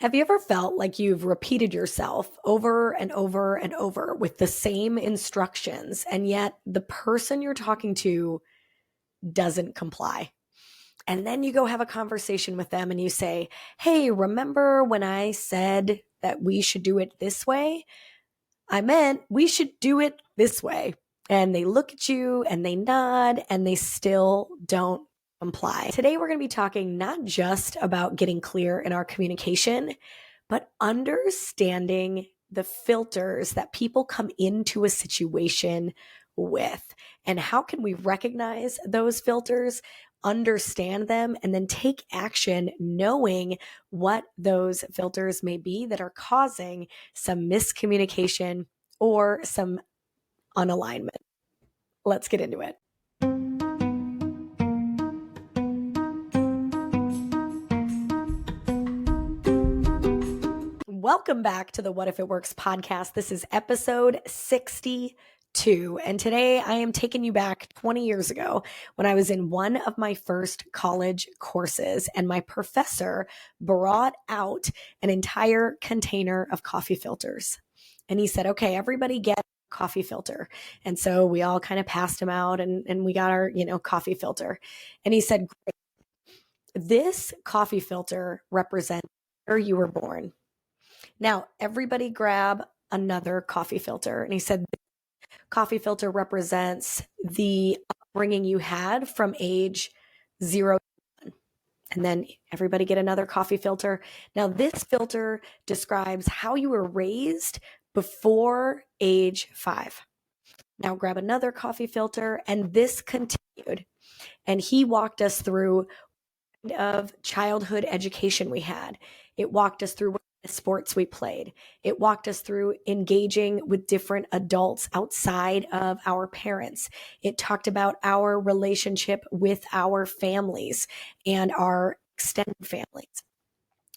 Have you ever felt like you've repeated yourself over and over and over with the same instructions, and yet the person you're talking to doesn't comply? And then you go have a conversation with them and you say, "Hey, remember when I said that we should do it this way? I meant we should do it this way." And they look at you and they nod and they still don't comply. Today, we're going to be talking not just about getting clear in our communication, but understanding the filters that people come into a situation with. And how can we recognize those filters, understand them, and then take action knowing what those filters may be that are causing some miscommunication or some unalignment. Let's get into it. Welcome back to the What If It Works podcast. This is episode 62. And today I am taking you back 20 years ago when I was in one of my first college courses, and my professor brought out an entire container of coffee filters. And he said, "Okay, everybody get a coffee filter." And so we all kind of passed them out and we got our, coffee filter. And he said, "Great. This coffee filter represents where you were born. Now, everybody grab another coffee filter." And he said, "Coffee filter represents the upbringing you had from age 0 to 1. And then everybody get another coffee filter. Now, this filter describes how you were raised before age 5. Now, grab another coffee filter." And this continued. And he walked us through what kind of childhood education we had. It walked us through what sports we played. It walked us through engaging with different adults outside of our parents. It talked about our relationship with our families and our extended families.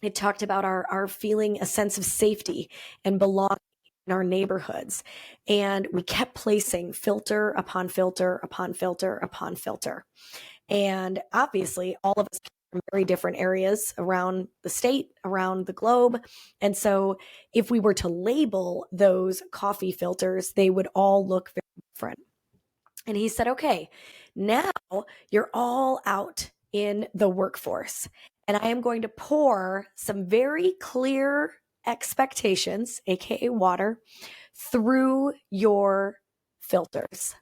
It talked about our feeling a sense of safety and belonging in our neighborhoods. And we kept placing filter upon filter upon filter upon filter. And obviously, all of us came from very different areas around the state, around the globe. And so if we were to label those coffee filters, they would all look very different. And he said, "Okay, now you're all out in the workforce, and I am going to pour some very clear expectations, aka water, through your filters.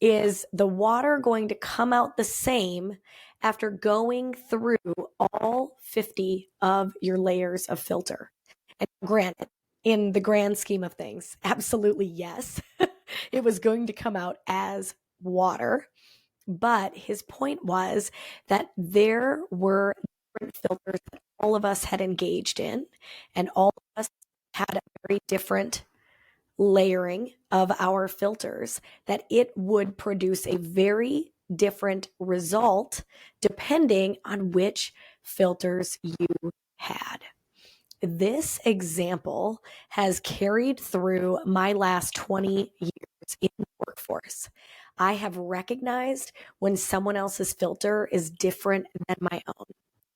Is the water going to come out the same after going through all 50 of your layers of filter?" And granted, in the grand scheme of things, absolutely yes. It was going to come out as water. But his point was that there were different filters that all of us had engaged in, and all of us had a very different layering of our filters, that it would produce a very different result depending on which filters you had. This example has carried through my last 20 years in the workforce. I have recognized when someone else's filter is different than my own.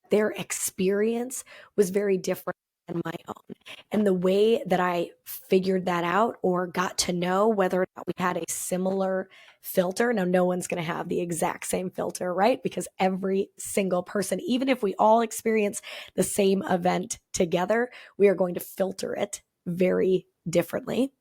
Their experience was very different than my own. And the way that I figured that out or got to know whether or not we had a similar filter. Now, no one's going to have the exact same filter, right? Because every single person, even if we all experience the same event together, we are going to filter it very differently.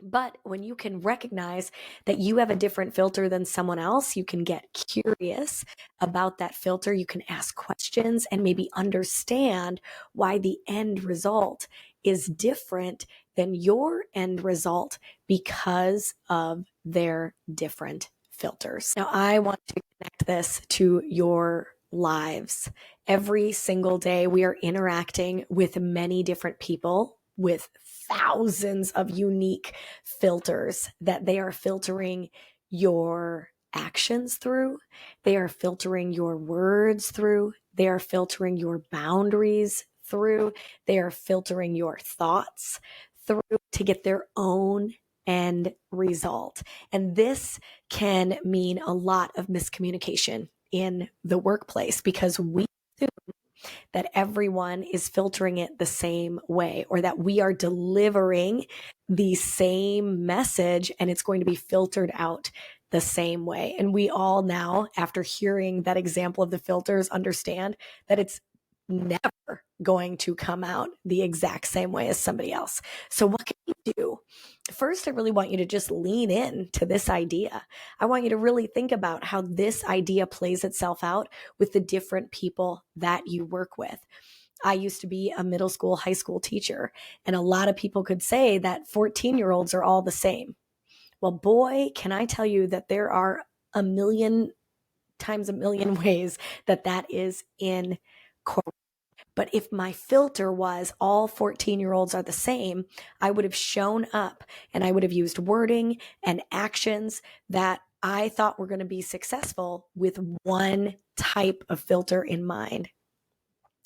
But when you can recognize that you have a different filter than someone else, you can get curious about that filter. You can ask questions and maybe understand why the end result is different than your end result because of their different filters. Now, I want to connect this to your lives. Every single day, we are interacting with many different people with thousands of unique filters that they are filtering your actions through. They are filtering your words through. They are filtering your boundaries through. They are filtering your thoughts through to get their own end result. And this can mean a lot of miscommunication in the workplace because we assume that everyone is filtering it the same way, or that we are delivering the same message and it's going to be filtered out the same way. And we all now, after hearing that example of the filters, understand that it's never going to come out the exact same way as somebody else. So what can you do? First, I really want you to just lean in to this idea. I want you to really think about how this idea plays itself out with the different people that you work with. I used to be a middle school, high school teacher, and a lot of people could say that 14-year-olds are all the same. Well, boy, can I tell you that there are a million times a million ways that that is incorrect. But if my filter was all 14-year-olds are the same, I would have shown up and I would have used wording and actions that I thought were going to be successful with one type of filter in mind.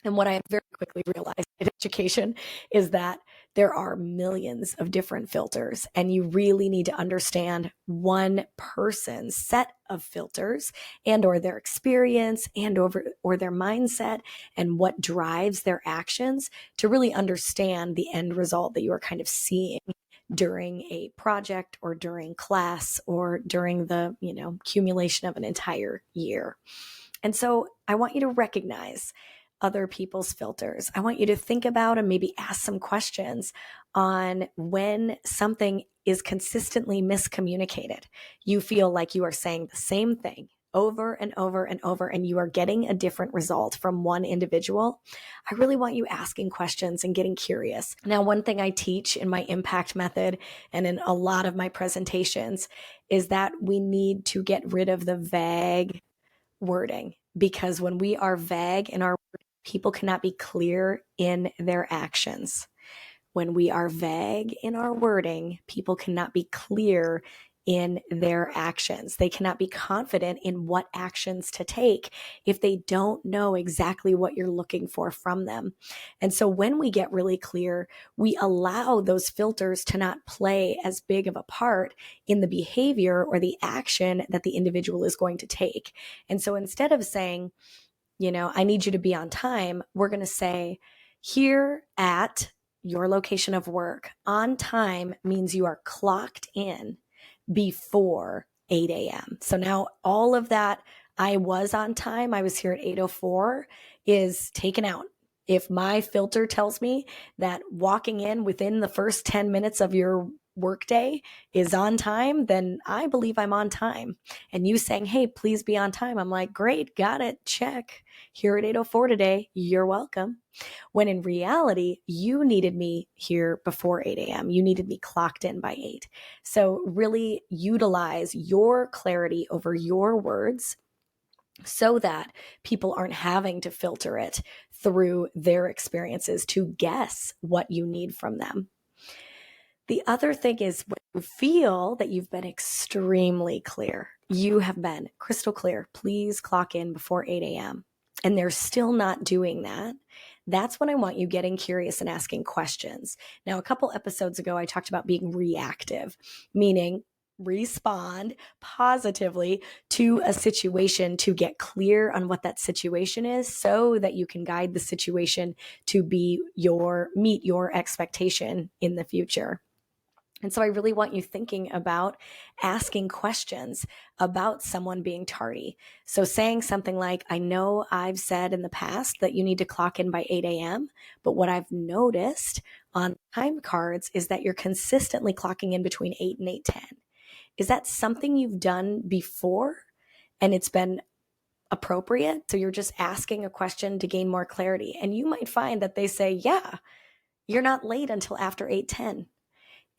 And what I have very quickly realized in education is that there are millions of different filters, and you really need to understand one person's set of filters and or their experience and or their mindset and what drives their actions to really understand the end result that you are kind of seeing during a project or during class or during the, accumulation of an entire year. And so I want you to recognize other people's filters. I want you to think about and maybe ask some questions on when something is consistently miscommunicated. You feel like you are saying the same thing over and over and over, and you are getting a different result from one individual. I really want you asking questions and getting curious. Now, one thing I teach in my impact method and in a lot of my presentations is that we need to get rid of the vague wording, because when we are vague in our wording, people cannot be clear in their actions. When we are vague in our wording, people cannot be clear in their actions. They cannot be confident in what actions to take if they don't know exactly what you're looking for from them. And so when we get really clear, we allow those filters to not play as big of a part in the behavior or the action that the individual is going to take. And so instead of saying, I need you to be on time, we're going to say, here at your location of work, on time means you are clocked in before 8 a.m. So now all of that, I was on time, I was here at 8:04, is taken out. If my filter tells me that walking in within the first 10 minutes of your workday is on time, then I believe I'm on time. And you saying, hey, please be on time, I'm like, great, got it, check. Here at 8:04 today, you're welcome. When in reality, you needed me here before 8 a.m. You needed me clocked in by 8. So really utilize your clarity over your words so that people aren't having to filter it through their experiences to guess what you need from them. The other thing is when you feel that you've been extremely clear, you have been crystal clear, please clock in before 8 a.m. and they're still not doing that, that's when I want you getting curious and asking questions. Now, a couple episodes ago, I talked about being reactive, meaning respond positively to a situation to get clear on what that situation is so that you can guide the situation to meet your expectation in the future. And so I really want you thinking about asking questions about someone being tardy. So saying something like, I know I've said in the past that you need to clock in by 8 a.m., but what I've noticed on time cards is that you're consistently clocking in between 8 and 8:10. Is that something you've done before and it's been appropriate? So you're just asking a question to gain more clarity. And you might find that they say, yeah, you're not late until after 8:10.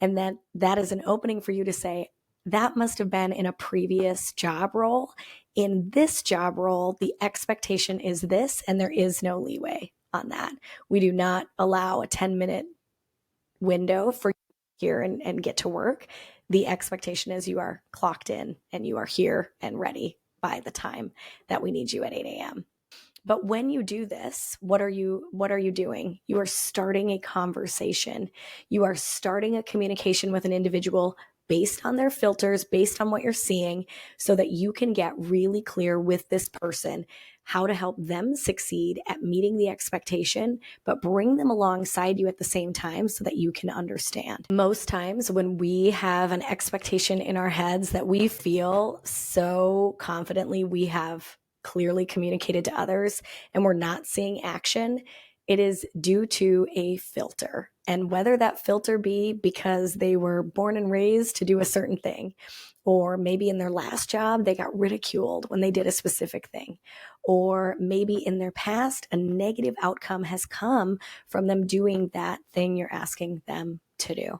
And then that is an opening for you to say, that must have been in a previous job role. In this job role, the expectation is this, and there is no leeway on that. We do not allow a 10-minute window for you here and get to work. The expectation is you are clocked in and you are here and ready by the time that we need you at 8 a.m. But when you do this, what are you doing? You are starting a conversation. You are starting a communication with an individual based on their filters, based on what you're seeing, so that you can get really clear with this person how to help them succeed at meeting the expectation, but bring them alongside you at the same time so that you can understand. Most times when we have an expectation in our heads that we feel so confidently we have clearly communicated to others and we're not seeing action, it is due to a filter. And whether that filter be because they were born and raised to do a certain thing, or maybe in their last job, they got ridiculed when they did a specific thing, or maybe in their past, a negative outcome has come from them doing that thing you're asking them to do.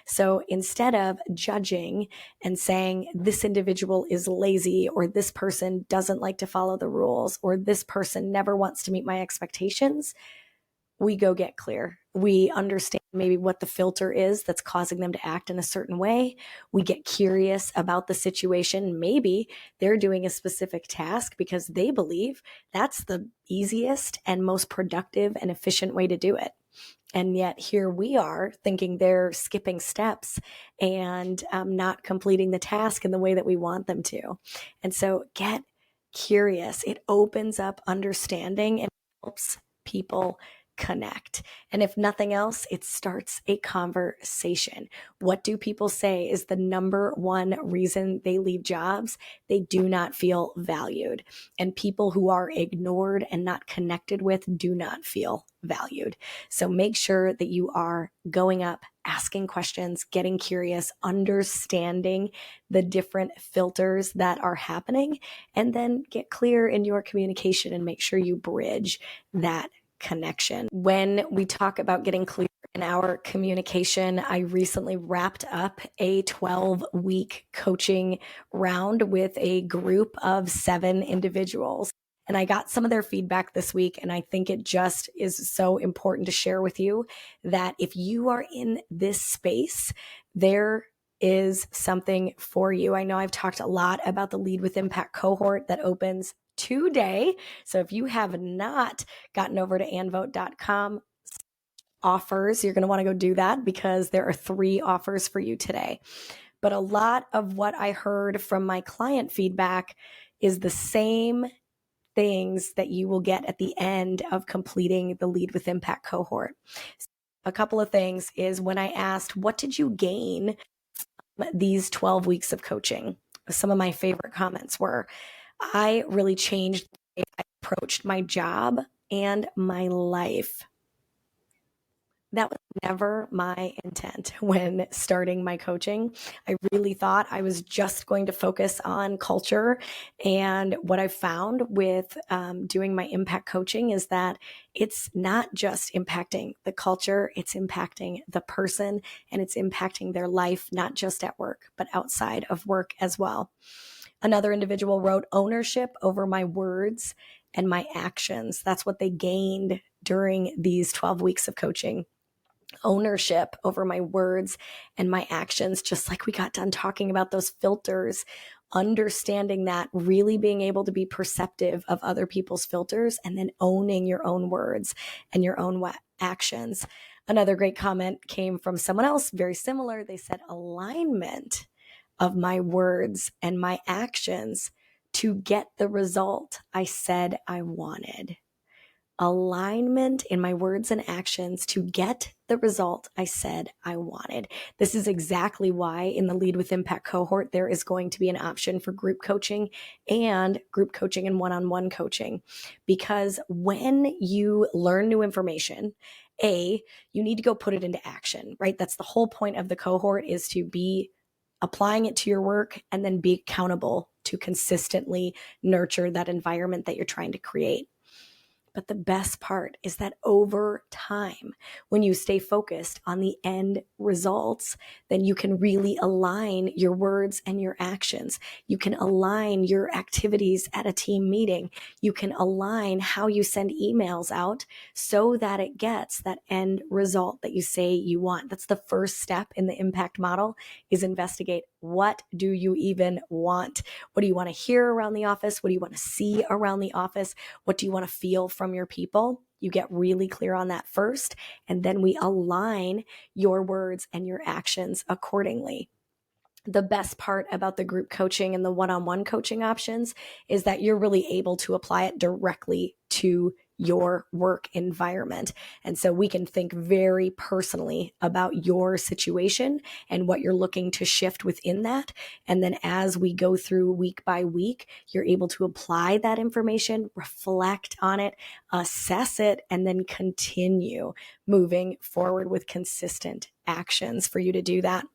So instead of judging and saying this individual is lazy, or this person doesn't like to follow the rules, or this person never wants to meet my expectations, we go get clear. We understand maybe what the filter is that's causing them to act in a certain way. We get curious about the situation. Maybe they're doing a specific task because they believe that's the easiest and most productive and efficient way to do it. And yet here we are thinking they're skipping steps and not completing the task in the way that we want them to. And so get curious. It opens up understanding and helps people connect. And if nothing else, it starts a conversation. What do people say is the number one reason they leave jobs? They do not feel valued. And people who are ignored and not connected with do not feel valued. So make sure that you are going up, asking questions, getting curious, understanding the different filters that are happening, and then get clear in your communication and make sure you bridge that connection. When we talk about getting clear in our communication, I recently wrapped up a 12-week coaching round with a group of 7 individuals. And I got some of their feedback this week, and I think it just is so important to share with you that if you are in this space, there is something for you. I know I've talked a lot about the Lead with Impact cohort that opens today. So if you have not gotten over to anvote.com offers, you're going to want to go do that because there are 3 offers for you today. But a lot of what I heard from my client feedback is the same things that you will get at the end of completing the Lead with Impact cohort. A couple of things is when I asked, what did you gain from these 12 weeks of coaching? Some of my favorite comments were, I really changed the way I approached my job and my life. That was never my intent when starting my coaching. I really thought I was just going to focus on culture. And what I found with doing my impact coaching is that it's not just impacting the culture, it's impacting the person, and it's impacting their life, not just at work, but outside of work as well. Another individual wrote ownership over my words and my actions. That's what they gained during these 12 weeks of coaching. Ownership over my words and my actions, just like we got done talking about those filters, understanding that, really being able to be perceptive of other people's filters, and then owning your own words and your own actions. Another great comment came from someone else, very similar. They said alignment of my words and my actions to get the result I said I wanted. Alignment in my words and actions to get the result I said I wanted. This is exactly why in the Lead with Impact cohort, there is going to be an option for group coaching and one-on-one coaching. Because when you learn new information, you need to go put it into action, right? That's the whole point of the cohort, is to be applying it to your work and then be accountable to consistently nurture that environment that you're trying to create. But the best part is that over time, when you stay focused on the end results, then you can really align your words and your actions. You can align your activities at a team meeting. You can align how you send emails out so that it gets that end result that you say you want. That's the first step in the impact model, is investigate, what do you even want? What do you want to hear around the office? What do you want to see around the office? What do you want to feel from your people? You get really clear on that first, and then we align your words and your actions accordingly. the best part about the group coaching and the one-on-one coaching options is that you're really able to apply it directly to your work environment. And so we can think very personally about your situation and what you're looking to shift within that. And then as we go through week by week, you're able to apply that information, reflect on it, assess it, and then continue moving forward with consistent actions for you to do that.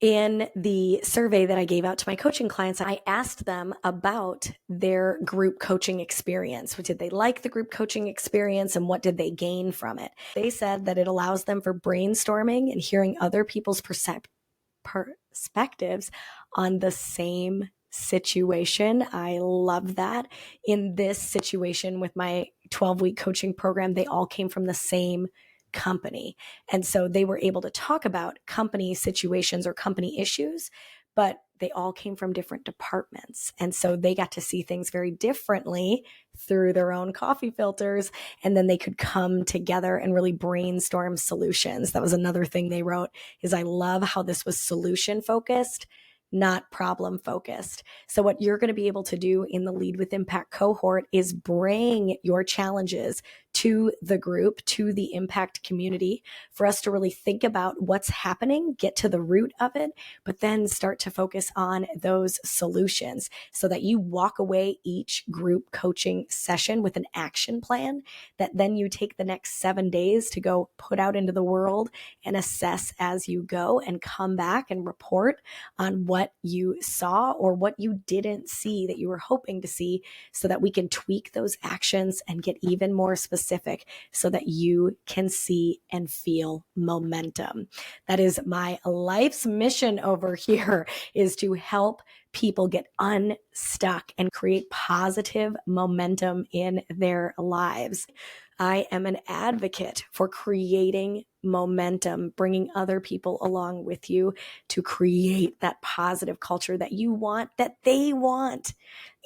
In the survey that I gave out to my coaching clients, I asked them about their group coaching experience. Did they like the group coaching experience and what did they gain from it? They said that it allows them for brainstorming and hearing other people's perspectives on the same situation. I love that. In this situation with my 12-week coaching program, they all came from the same company. And so they were able to talk about company situations or company issues, but they all came from different departments. And so they got to see things very differently through their own coffee filters. And then they could come together and really brainstorm solutions. That was another thing they wrote, is I love how this was solution focused, not problem focused. So what you're going to be able to do in the Lead with Impact cohort is bring your challenges to the group, to the impact community, for us to really think about what's happening, get to the root of it, but then start to focus on those solutions so that you walk away each group coaching session with an action plan that then you take the next 7 days to go put out into the world and assess as you go and come back and report on what you saw or what you didn't see that you were hoping to see, so that we can tweak those actions and get even more specific so that you can see and feel momentum. That is my life's mission over here, is to help people get unstuck and create positive momentum in their lives. I am an advocate for creating momentum, bringing other people along with you to create that positive culture that you want, that they want,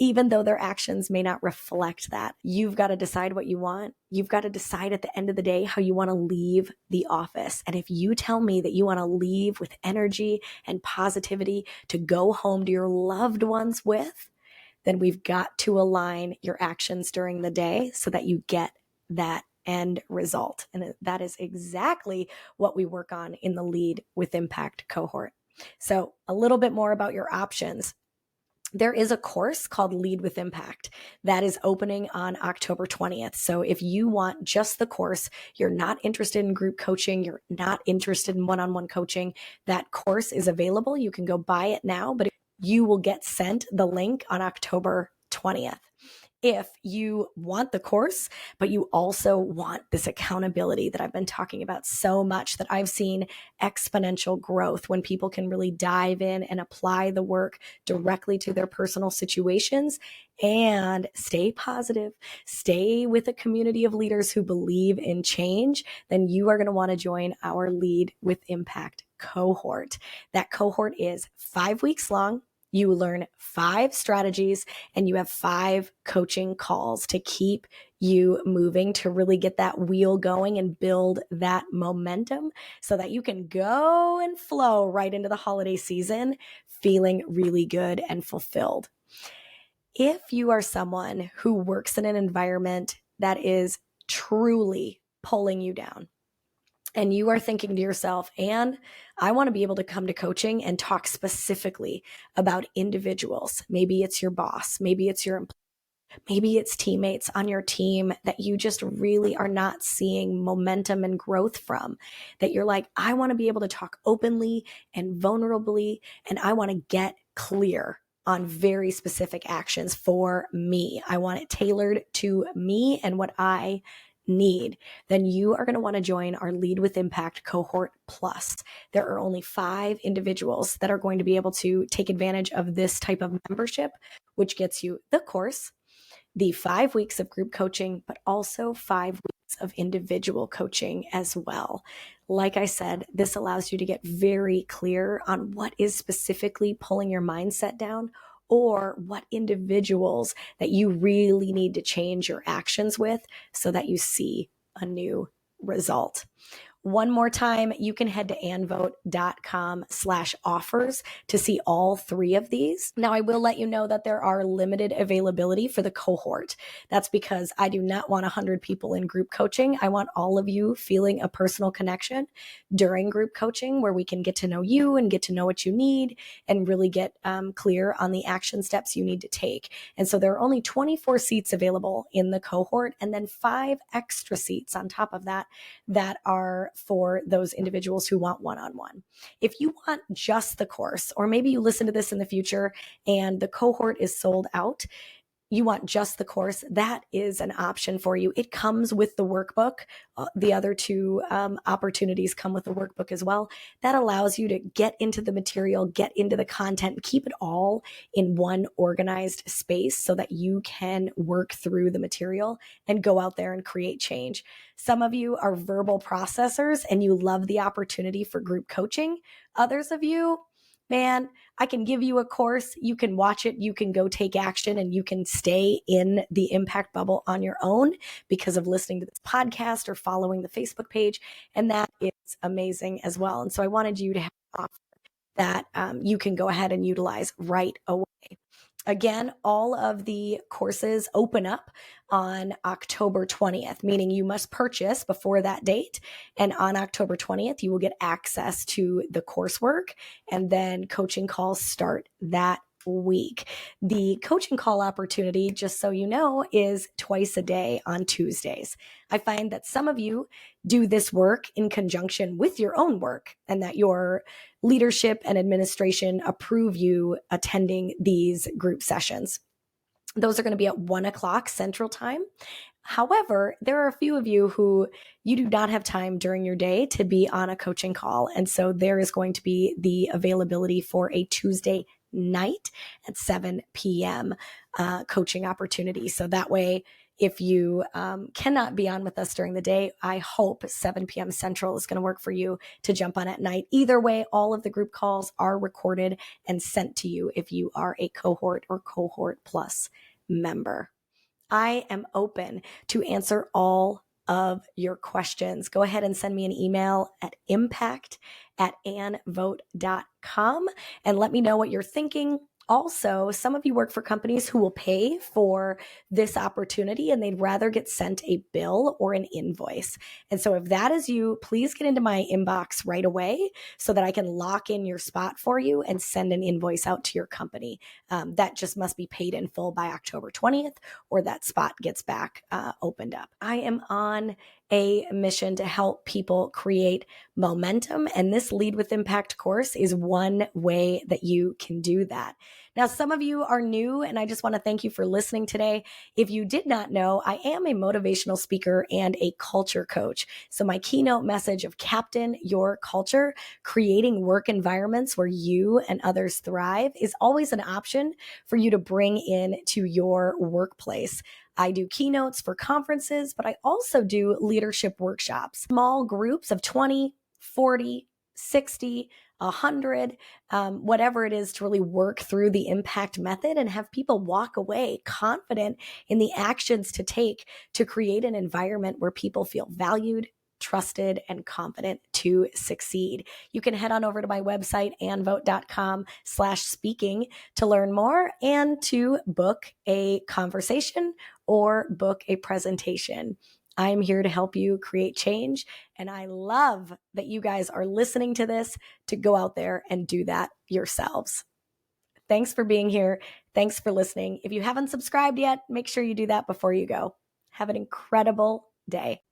even though their actions may not reflect that. You've got to decide what you want. You've got to decide at the end of the day how you want to leave the office. And if you tell me that you want to leave with energy and positivity to go home to your loved ones with, then we've got to align your actions during the day so that you get that end result. And that is exactly what we work on in the Lead with Impact cohort. So a little bit more about your options. There is a course called Lead with Impact that is opening on October 20th. So if you want just the course, you're not interested in group coaching, you're not interested in one-on-one coaching, that course is available. You can go buy it now, but you will get sent the link on October 20th. If you want the course, but you also want this accountability that I've been talking about so much, that I've seen exponential growth when people can really dive in and apply the work directly to their personal situations and stay positive, stay with a community of leaders who believe in change, then you are going to want to join our Lead with Impact cohort. That cohort is 5 weeks long. You learn 5 strategies and you have 5 coaching calls to keep you moving, to really get that wheel going and build that momentum so that you can go and flow right into the holiday season feeling really good and fulfilled. If you are someone who works in an environment that is truly pulling you down, and you are thinking to yourself, and I want to be able to come to coaching and talk specifically about individuals. Maybe it's your boss, maybe it's your employee, maybe it's teammates on your team that you just really are not seeing momentum and growth from, that you're like, I want to be able to talk openly and vulnerably, and I want to get clear on very specific actions for me. I want it tailored to me and what I need. Then you are going to want to join our Lead with Impact Cohort Plus. There are only 5 individuals that are going to be able to take advantage of this type of membership, which gets you the course, the 5 weeks of group coaching, but also 5 weeks of individual coaching as well. Like I said, this allows you to get very clear on what is specifically pulling your mindset down, or what individuals that you really need to change your actions with so that you see a new result. One more time, you can head to anvote.com/offers to see all 3 of these. Now, I will let you know that there are limited availability for the cohort. That's because I do not want 100 people in group coaching. I want all of you feeling a personal connection during group coaching where we can get to know you and get to know what you need and really get clear on the action steps you need to take. And so there are only 24 seats available in the cohort, and then 5 extra seats on top of that are for those individuals who want one-on-one. If you want just the course, or maybe you listen to this in the future and the cohort is sold out, you want just the course, that is an option for you. It comes with the workbook. The other 2 opportunities come with the workbook as well. That allows you to get into the material, get into the content, keep it all in one organized space so that you can work through the material and go out there and create change. Some of you are verbal processors and you love the opportunity for group coaching. Others of you, man, I can give you a course, you can watch it, you can go take action, and you can stay in the impact bubble on your own because of listening to this podcast or following the Facebook page. And that is amazing as well. And so I wanted you to have an offer that you can go ahead and utilize right away. Again, all of the courses open up on October 20th, meaning you must purchase before that date. And on October 20th, you will get access to the coursework, and then coaching calls start that week. The coaching call opportunity, just so you know, is twice a day on Tuesdays. I find that some of you do this work in conjunction with your own work, and that your leadership and administration approve you attending these group sessions. Those are going to be at 1:00 Central Time. However, there are a few of you who you do not have time during your day to be on a coaching call. And so there is going to be the availability for a Tuesday night at 7 p.m. Coaching opportunity. So that way, if you cannot be on with us during the day, I hope 7 p.m. Central is going to work for you to jump on at night. Either way, all of the group calls are recorded and sent to you if you are a cohort or cohort plus member. I am open to answer all of your questions. Go ahead and send me an email at impact@anvote.com and let me know what you're thinking. Also, some of you work for companies who will pay for this opportunity and they'd rather get sent a bill or an invoice. And so if that is you, please get into my inbox right away so that I can lock in your spot for you and send an invoice out to your company. That just must be paid in full by October 20th, or that spot gets back opened up. I am on a mission to help people create momentum, and this Lead with Impact course is one way that you can do that. Now, some of you are new, and I just want to thank you for listening today. If you did not know, I am a motivational speaker and a culture coach. So my keynote message of Captain Your Culture, creating work environments where you and others thrive, is always an option for you to bring in to your workplace. I do keynotes for conferences, but I also do leadership workshops, small groups of 20, 40, 60, 100, whatever it is, to really work through the impact method and have people walk away confident in the actions to take to create an environment where people feel valued, trusted, and confident to succeed. You can head on over to my website, anvote.com/speaking, to learn more and to book a conversation or book a presentation. I'm here to help you create change. And I love that you guys are listening to this to go out there and do that yourselves. Thanks for being here. Thanks for listening. If you haven't subscribed yet, make sure you do that before you go. Have an incredible day.